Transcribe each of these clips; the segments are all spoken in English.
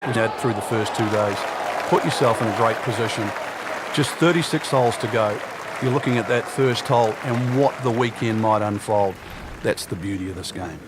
Through the first 2 days. Put yourself in a great position. Just 36 holes to go. You're looking at that first hole and what the weekend might unfold. That's the beauty of this game.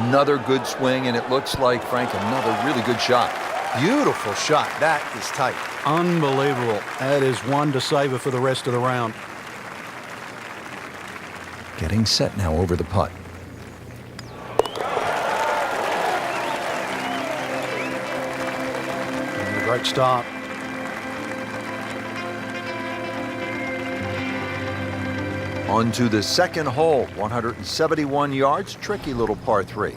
Another good swing, and it looks like, Frank, another really good shot. Beautiful shot. That is tight. Unbelievable. That is one to savor for the rest of the round. Getting set now over the putt. And a great start. On to the second hole, 171 yards, tricky little par 3.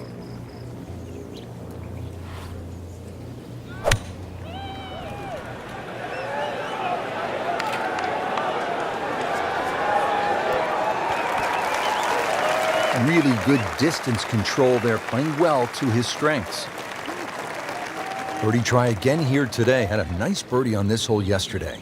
Really good distance control there, playing well to his strengths. Birdie try again here today. Had a nice birdie on this hole yesterday.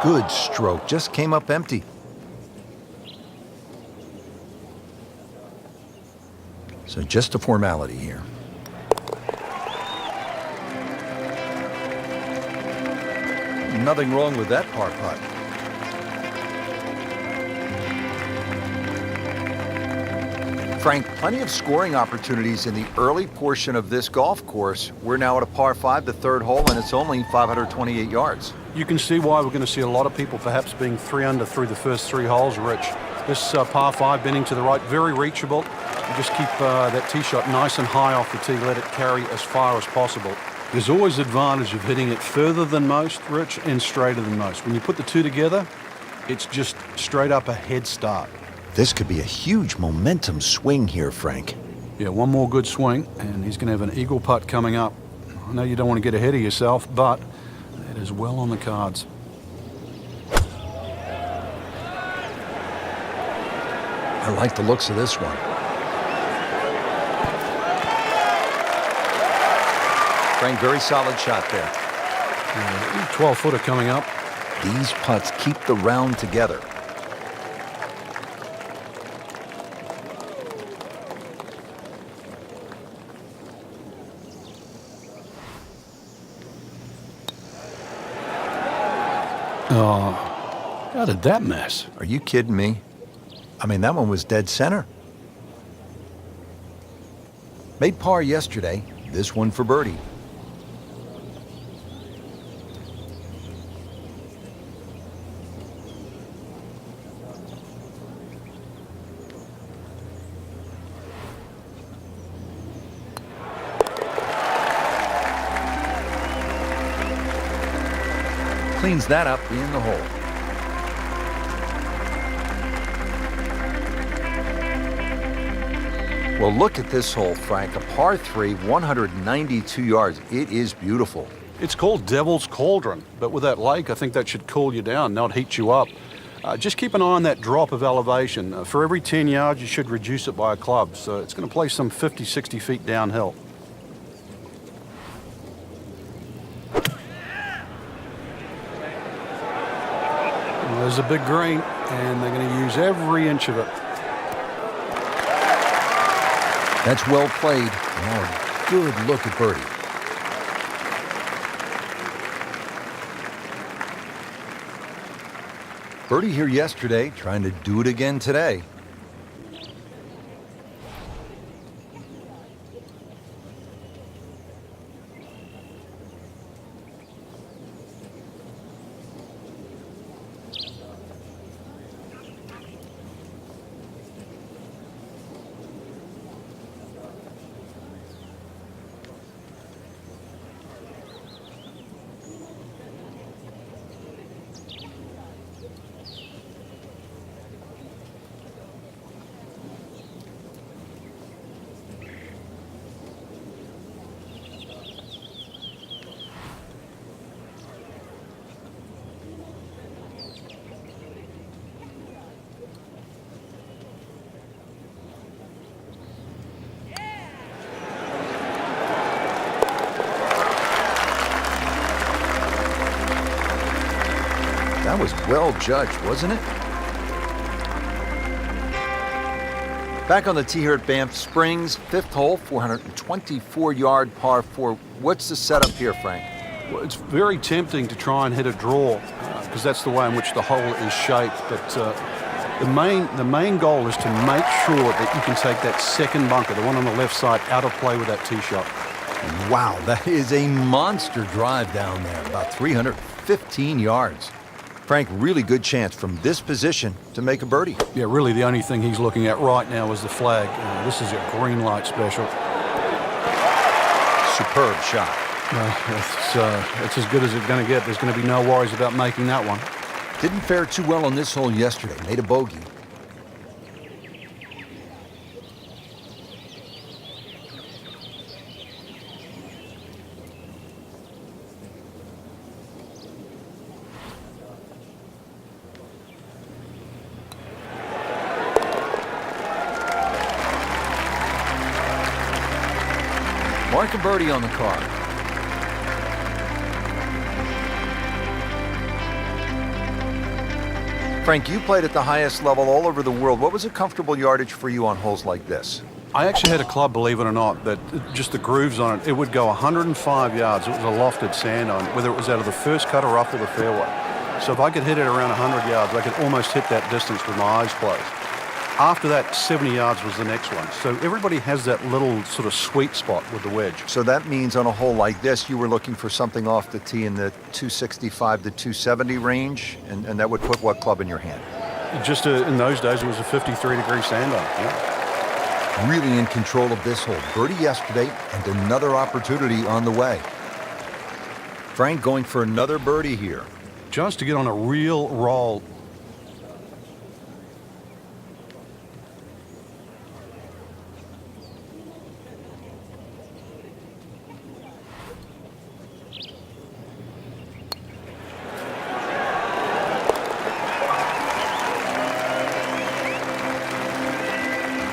Good stroke, just came up empty. So just a formality here. Nothing wrong with that par putt. Frank, plenty of scoring opportunities in the early portion of this golf course. We're now at a par 5, the third hole, and it's only 528 yards. You can see why we're going to see a lot of people perhaps being 3 under through the first 3 holes, Rich. This par 5 bending to the right, very reachable. You just keep that tee shot nice and high off the tee, let it carry as far as possible. There's always advantage of hitting it further than most, Rich, and straighter than most. When you put the two together, it's just straight up a head start. This could be a huge momentum swing here, Frank. Yeah, one more good swing, and he's going to have an eagle putt coming up. I know you don't want to get ahead of yourself, but it is well on the cards. I like the looks of this one. Frank, very solid shot there. 12-footer coming up. These putts keep the round together. Oh, how did that miss? Are you kidding me? I mean, that one was dead center. Made par yesterday. This one for birdie. Cleans that up in the hole. Well, look at this hole, Frank. A par 3, 192 yards. It is beautiful. It's called Devil's Cauldron, but with that lake, I think that should cool you down, not heat you up. Just keep an eye on that drop of elevation. For every 10 yards, you should reduce it by a club. So it's going to play some 50, 60 feet downhill. There's a big green, and they're going to use every inch of it. That's well played. Now a good look at birdie. Birdie here yesterday, trying to do it again today. That was well judged, wasn't it? Back on the tee here at Banff Springs, 5th hole, 424-yard par 4. What's the setup here, Frank? Well, it's very tempting to try and hit a draw because that's the way in which the hole is shaped. But the main goal is to make sure that you can take that second bunker, the one on the left side, out of play with that tee shot. Wow, that is a monster drive down there, about 315 yards. Frank, really good chance from this position to make a birdie. Yeah, really the only thing he's looking at right now is the flag. This is a green light special. Superb shot. It's as good as it's going to get. There's going to be no worries about making that one. Didn't fare too well on this hole yesterday. Made a bogey. Mark a birdie on the card. Frank, you played at the highest level all over the world. What was a comfortable yardage for you on holes like this? I actually had a club, believe it or not, that just the grooves on it, it would go 105 yards. It was a lofted sand on, whether it was out of the first cut or up to the fairway. So if I could hit it around 100 yards, I could almost hit that distance with my eyes closed. After that, 70 yards was the next one. So everybody has that little sort of sweet spot with the wedge. So that means on a hole like this, you were looking for something off the tee in the 265 to 270 range, and that would put what club in your hand? Just in those days, it was a 53-degree sand on. Yeah. Really in control of this hole. Birdie yesterday and another opportunity on the way. Frank going for another birdie here. Just to get on a real roll.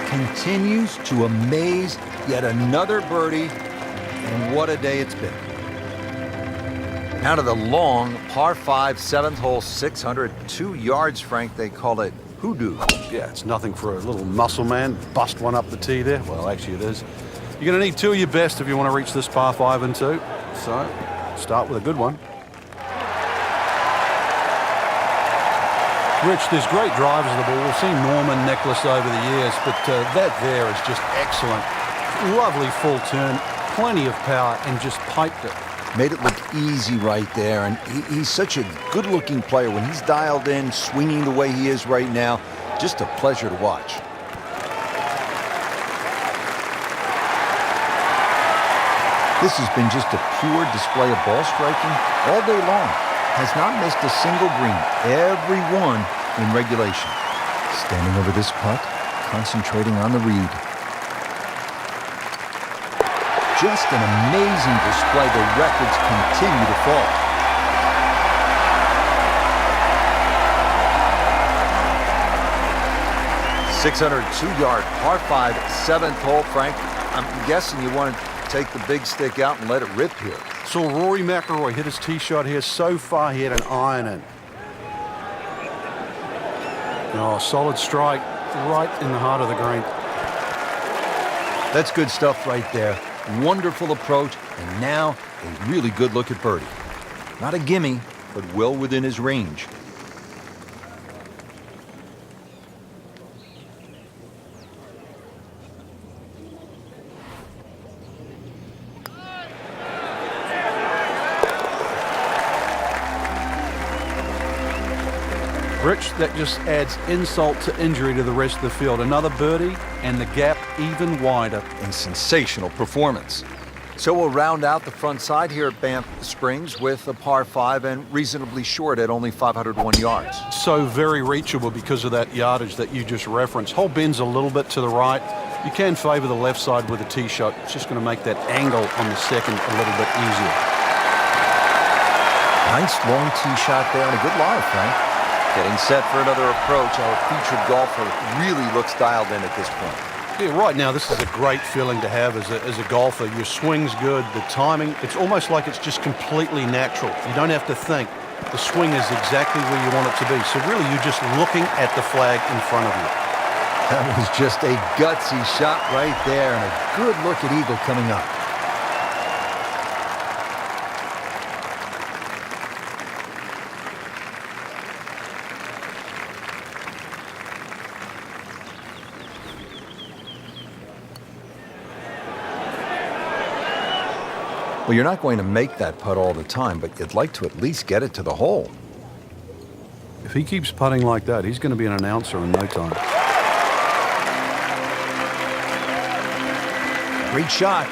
Continues to amaze, yet another birdie, and what a day it's been. Now to the long par 5 7th hole, 602 yards, Frank. They call it hoodoo. Yeah, it's nothing for a little muscle man. Bust one up the tee there. Well, actually it is. You're going to need two of your best if you want to reach this par 5 and 2. So, start with a good one. Rich, there's great drivers of the ball. We've seen Norman, Nicholas over the years, but that there is just excellent. Lovely full turn, plenty of power, and just piped it. Made it look easy right there, and he's such a good-looking player. When he's dialed in, swinging the way he is right now, just a pleasure to watch. This has been just a pure display of ball striking all day long. Has not missed a single green, every one in regulation. Standing over this putt, concentrating on the read. Just an amazing display. The records continue to fall. .602-yard par 5 7th hole, Frank. I'm guessing you want to take the big stick out and let it rip here. Saw Rory Mcilroy hit his tee shot here. So far, he had an iron in. Oh, solid strike right in the heart of the green. That's good stuff right there. Wonderful approach, and now a really good look at birdie. Not a gimme, but well within his range. Rich, that just adds insult to injury to the rest of the field. Another birdie, and the gap even wider. And sensational performance. So we'll round out the front side here at Banff Springs with a par 5 and reasonably short at only 501 yards. So very reachable because of that yardage that you just referenced. Hole bends a little bit to the right. You can favor the left side with a tee shot. It's just going to make that angle on the second a little bit easier. Nice long tee shot there and a good lie, Frank. Getting set for another approach. Our featured golfer really looks dialed in at this point. Yeah, right now, this is a great feeling to have as a golfer. Your swing's good, the timing, it's almost like it's just completely natural. You don't have to think. the swing is exactly where you want it to be. So really, you're just looking at the flag in front of you. That was just a gutsy shot right there, and a good look at eagle coming up. Well, you're not going to make that putt all the time, but you'd like to at least get it to the hole. If he keeps putting like that, he's going to be an announcer in no time. Great shot.